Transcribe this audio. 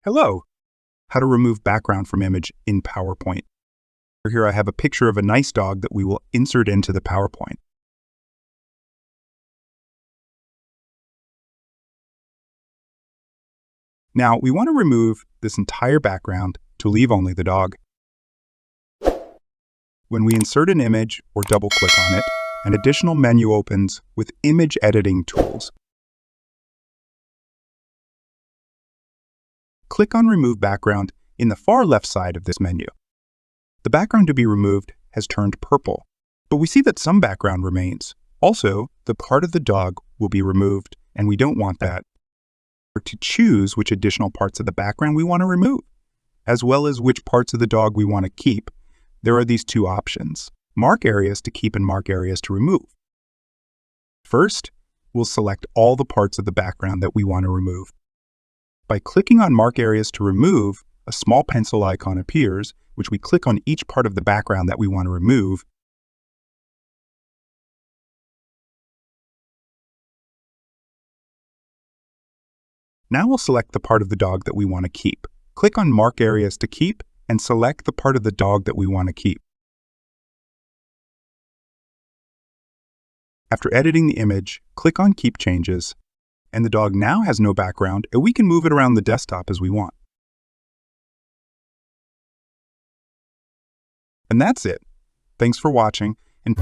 Hello! How to remove background from image in PowerPoint. Here I have a picture of a nice dog that we will insert into the PowerPoint. Now we want to remove this entire background to leave only the dog. When we insert an image or double-click on it, an additional menu opens with image editing tools. Click on Remove Background in the far left side of this menu. The background to be removed has turned purple, but we see that some background remains. Also, the part of the dog will be removed, and we don't want that. To choose which additional parts of the background we want to remove, as well as which parts of the dog we want to keep, there are these two options: mark areas to keep and mark areas to remove. First, we'll select all the parts of the background that we want to remove. By clicking on Mark Areas to Remove, a small pencil icon appears, which we click on each part of the background that we want to remove. Now we'll select the part of the dog that we want to keep. Click on Mark Areas to Keep and select the part of the dog that we want to keep. After editing the image, click on Keep Changes, and the dog now has no background, and we can move it around the desktop as we want. And that's it. Thanks for watching, and